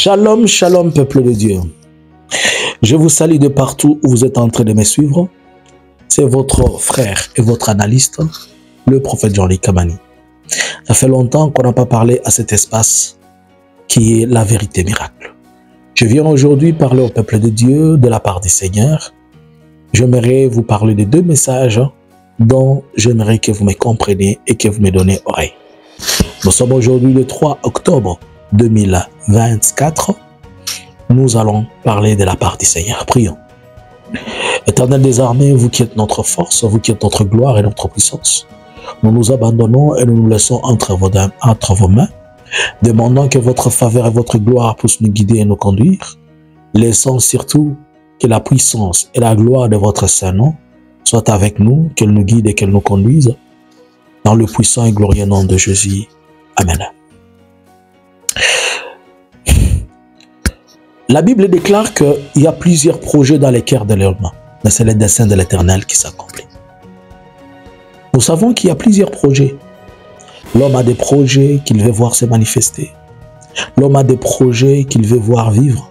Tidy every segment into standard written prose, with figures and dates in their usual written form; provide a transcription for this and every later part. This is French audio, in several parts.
Shalom, shalom, peuple de Dieu. Je vous salue de partout où vous êtes en train de me suivre. C'est votre frère et votre analyste, le prophète Jean-Luc Kamani. Ça fait longtemps qu'on n'a pas parlé à cet espace qui est la vérité miracle. Je viens aujourd'hui parler au peuple de Dieu de la part du Seigneur. J'aimerais vous parler de deux messages dont j'aimerais que vous me compreniez et que vous me donnez oreille. Nous sommes aujourd'hui le 3 octobre 2024. Nous allons parler de la part du Seigneur. Prions. Éternel des armées, vous qui êtes notre force, vous qui êtes notre gloire et notre puissance, nous nous abandonnons et nous nous laissons entre vos mains, demandant que votre faveur et votre gloire puissent nous guider et nous conduire, laissant surtout que la puissance et la gloire de votre Saint-Nom soient avec nous, qu'elle nous guide et qu'elle nous conduise, dans le puissant et glorieux nom de Jésus. Amen. La Bible déclare qu'il y a plusieurs projets dans les cœurs de l'homme, mais c'est le dessein de l'Éternel qui s'accomplit. Nous savons qu'il y a plusieurs projets. L'homme a des projets qu'il veut voir se manifester. L'homme a des projets qu'il veut voir vivre.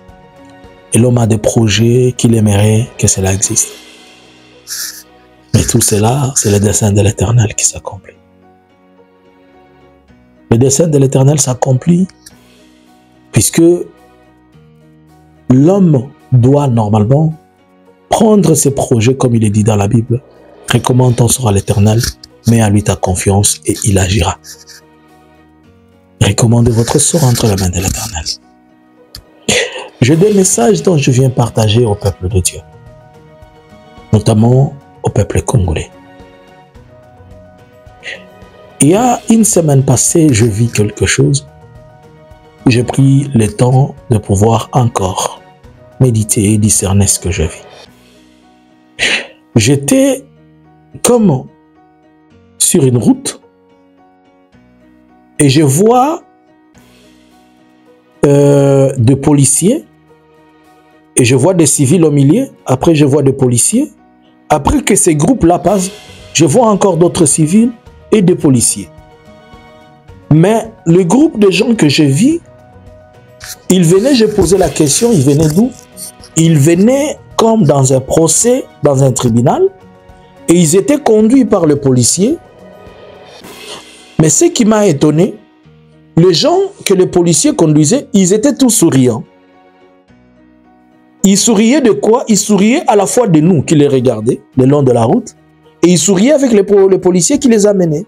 Et l'homme a des projets qu'il aimerait que cela existe. Mais tout cela, c'est le dessein de l'Éternel qui s'accomplit. Le dessein de l'Éternel s'accomplit puisque l'homme doit normalement prendre ses projets comme il est dit dans la Bible. Recommande ton sort à l'Éternel, mets à lui ta confiance et il agira. Recommandez votre sort entre les mains de l'Éternel. J'ai des messages dont je viens partager au peuple de Dieu, notamment au peuple congolais. Il y a une semaine passée, je vis quelque chose. J'ai pris le temps de pouvoir encore méditer et discerner ce que je vis. J'étais comme sur une route et je vois des policiers et je vois des civils au milieu. Après, je vois des policiers. Après que ces groupes-là passent, je vois encore d'autres civils et des policiers. Mais le groupe de gens que je vis, ils venaient, je posais la question, ils venaient d'où? Ils venaient comme dans un procès, dans un tribunal, et ils étaient conduits par le policier. Mais ce qui m'a étonné, les gens que le policier conduisait, ils étaient tous souriants. Ils souriaient de quoi? Ils souriaient à la fois de nous qui les regardaient le long de la route, et ils souriaient avec le policier qui les amenait.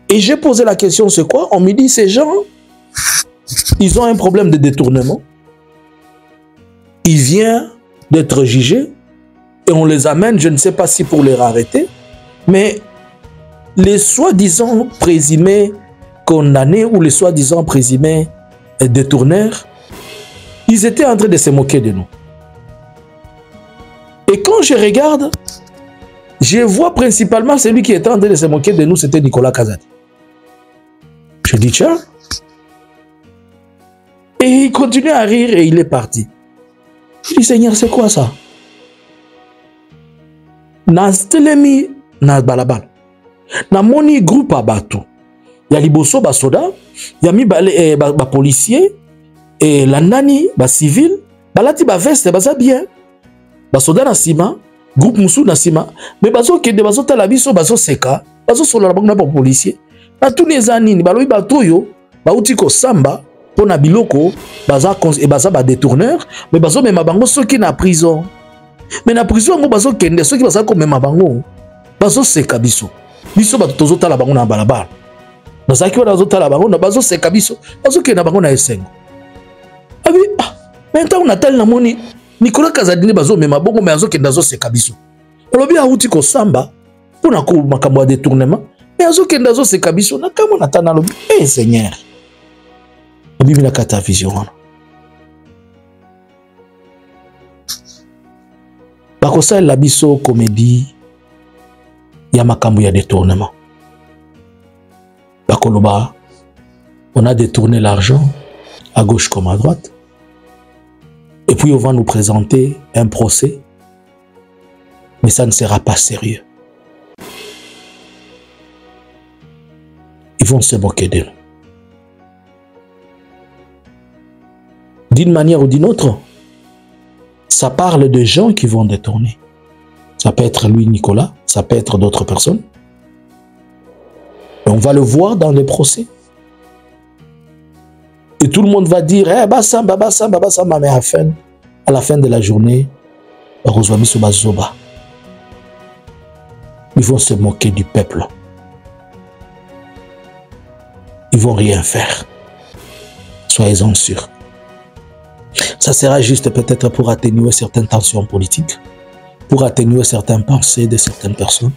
Et j'ai posé la question, c'est quoi? On me dit, ces gens, ils ont un problème de détournement. Ils viennent d'être jugés et on les amène, je ne sais pas si pour les arrêter, mais les soi-disant présumés condamnés ou les soi-disant présumés détourneurs, ils étaient en train de se moquer de nous. Et quand je regarde, je vois principalement celui qui était en train de se moquer de nous, c'était Nicolas Kazadi. Je dis, tiens. Et il continue à rire et il est parti. Je dis, Seigneur, c'est quoi ça? Na stelemi na balabal. Na moni groupe à bateau. Il y a liboso ba soda, il y a mi ba policier et la nani ba civil, ba lati ba veste ba za bien. Ba soda na sima, groupe musu na sima, mais bazo kende bazo tala biso bazo seka, bazo solo na bango na ba policier. Na tous les années, ba lobi bato yo, ba uti ko samba pour na biloko, baza et baza ba détourneur, mais bazo mema bango soki na prison. Mais na prison ngo bazo kende soki baza ko mema bango, bazo seka biso. Biso bato tozo tala bango na balabala. Bazaki wana bazo tala bango na bazo seka biso, bazo kende bango na esengo. Abi maintenant on attend na moni Nicolas Kazadi bazo mema bongo mais bazo kende bazo seka biso. Olobi a uti ko samba pour na ko makambo de détournement, mais bazo kende bazo seka biso na kamo na tana lobi Seigneur. Bibi na kata vision wana. Bakosa la biso comédie ya makambo ya détournement. Bakoloba, on a détourné l'argent à gauche comme à droite. Et puis on va nous présenter un procès. Mais ça ne sera pas sérieux. Ils vont se moquer de nous. d'une manière ou d'une autre, ça parle de gens qui vont détourner. Ça peut être lui, Nicolas, ça peut être d'autres personnes. Et on va le voir dans les procès. Et tout le monde va dire, eh, Bassamba, mais à la fin de la journée, ils vont se moquer du peuple. Ils vont rien faire. Soyez-en sûrs. Ça sera juste peut-être pour atténuer certaines tensions politiques, pour atténuer certaines pensées de certaines personnes,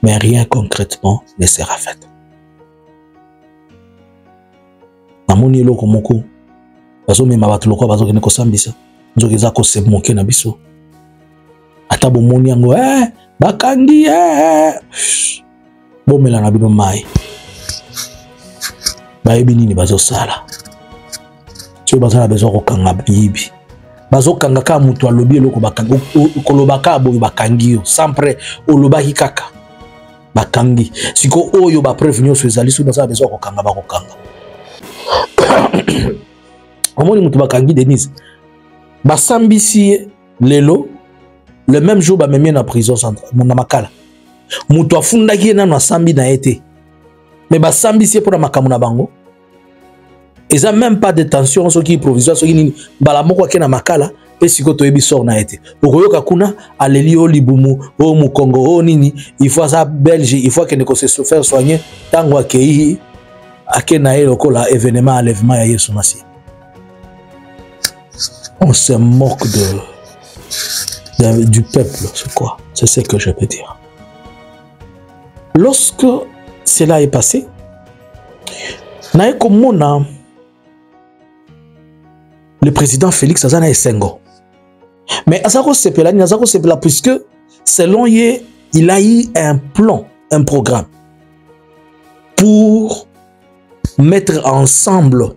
mais rien concrètement ne sera fait. Namoni loko moko bazo mema batu loko bazo kene kosambisa nzoki za ko se moke na biso ata bomoni yango bakangi bomela na bino mai bayebi nini bazo sala tio bazo na bezo kokanga bibi bazo kanga ka mutu alobi eloko bakanga kolobaka boyo bakangi yo sempre olobaki kaka bakangi siko oyo ba prévenir so ezali so bazo na bezo kokanga bakokanga. Omoni mutu bakangi Denise basambisi lelo le même jour bamemie na prison centrale na makala mutu afundaki nano asambi na ete mais basambisi pour na makamu na bango eza même pas de tension soki provisoire soki nini bala moko ke na makala pe siko toyebi sort na ete okoyoka kuna aleli o libumu o mukongo o nini il faut ça belge il faut que ne se faire soigner tango akei akena lokola événement enlèvement ya Yesu Masi. On se moque du peuple, c'est quoi? C'est ce que je peux dire. Lorsque cela est passé, le président Félix Azana Essengo. Mais Azako Sepela, puisque selon lui, il a eu un plan, un programme pour mettre ensemble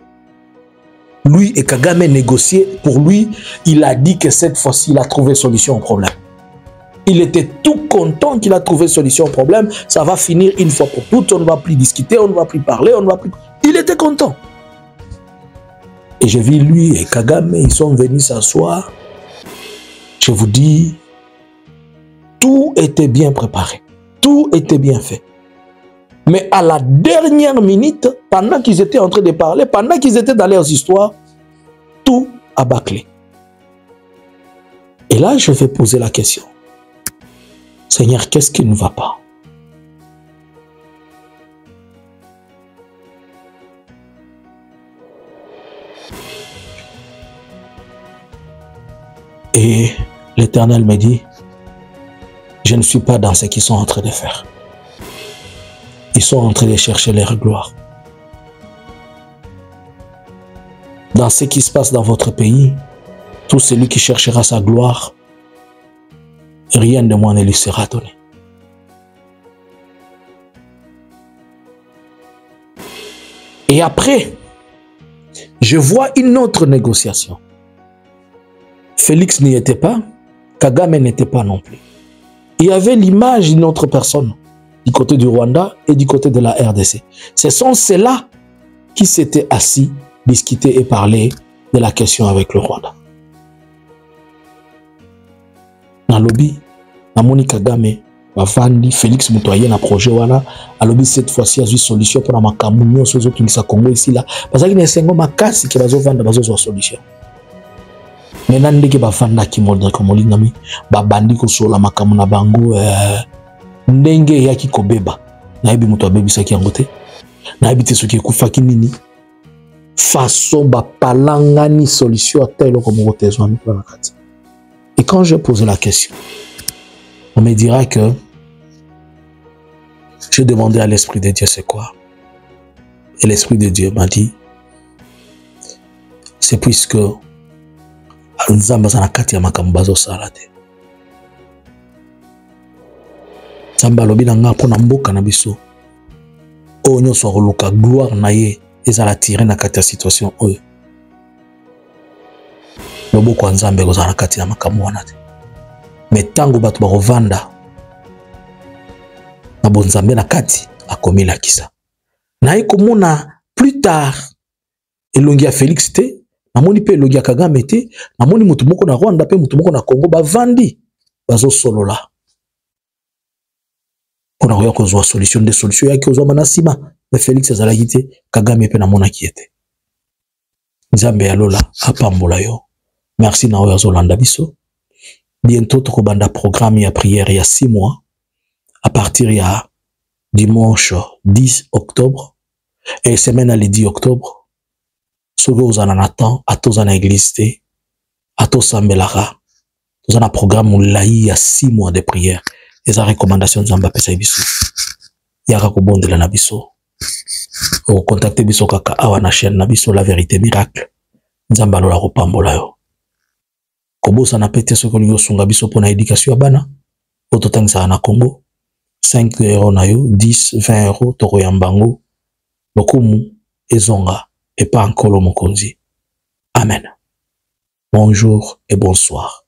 lui et Kagame négocier. Pour lui, il a dit que cette fois-ci, il a trouvé solution au problème. Il était tout content qu'il a trouvé solution au problème. Ça va finir une fois pour toutes. On ne va plus discuter, on ne va plus parler, on ne va plus... Il était content. Et j'ai vu lui et Kagame, ils sont venus s'asseoir. Je vous dis, tout était bien préparé. Tout était bien fait. Mais à la dernière minute, pendant qu'ils étaient en train de parler, pendant qu'ils étaient dans leurs histoires, tout a bâclé. Et là, je vais poser la question. Seigneur, qu'est-ce qui ne va pas? Et l'Éternel me dit, je ne suis pas dans ce qu'ils sont en train de faire. Ils sont en train de chercher leur gloire. Dans ce qui se passe dans votre pays, tout celui qui cherchera sa gloire, rien de moins ne lui sera donné. Et après, je vois une autre négociation. Félix n'y était pas, Kagame n'était pas non plus. Il y avait l'image d'une autre personne du côté du Rwanda et du côté de la RDC. Ce sont ceux-là qui s'étaient assis, discutés et parlé de la question avec le Rwanda. Dans le lobby, Namoni Kagame, Bavandi, Félix Moutoyen, un projet, voilà, à lobby cette fois-ci, il y a une solution pour la Makamounio, sur les autres Congo ici, là. Parce qu'il y a un makasi qui va vendre une solution. Maintenant, dès que Bavanda qui m'a dit comme Olingami, Babandi ko sur la Makamuna Bango, ndenge yaki kobeba na yebi muto abebi saki yangote na yebi te soki ekufaki nini façon ba palangani solution à tel comme rotezwa mi na kati. Et quand je pose la question, on me dira que je demandais à l'Esprit de Dieu c'est quoi. Et l'Esprit de Dieu m'a dit, c'est puisque Nzamba za na kati ya makambo bazo sala te. Nzamba lobi na nga pona mboka na biso. O nyonso akoluka gloire na ye ezala tiré na kati ya situation oyo. Loboko ya Nzambe ekozala na kati ya makambo wana te. Mais tango bato bakovanda na bonzambe na kati akomilakisa. Na ye komona plus tard elongi ya Félix te, namoni pe logia Kagame te, namoni mutu moko na Rwanda pe mutu moko na Congo bavandi bazo solola. Pona koya kozwa solution, des solutions yaki ozwa manasima, mais Félix azalaki te, Kagame pe namona kiete. Nzambe ya lola apambola yo. Merci na oyo azolanda biso. Bientôt tokobanda programme ya prière ya 6 mois à partir ya dimanche 10 octobre et semaine à le 10 octobre. Soki ozana na temps atoza na église te, atosambelaka. Toza na programme mulai ya 6 mois de prière. Eza recommandation nzamba pesa biso. Yaka kobondela na biso. O contacter biso kaka awa na chaîne na biso La Vérité Miracle. Nzamba lola kopambola yo. Kobosa na pete soki olingi osunga biso pona éducation ya bana. Ototangisa na Congo. 5 € na yo, 10, 20 € toko ya mbango. Lokumu ezonga et pas encore mokonzi. Amen. Bonjour et bonsoir.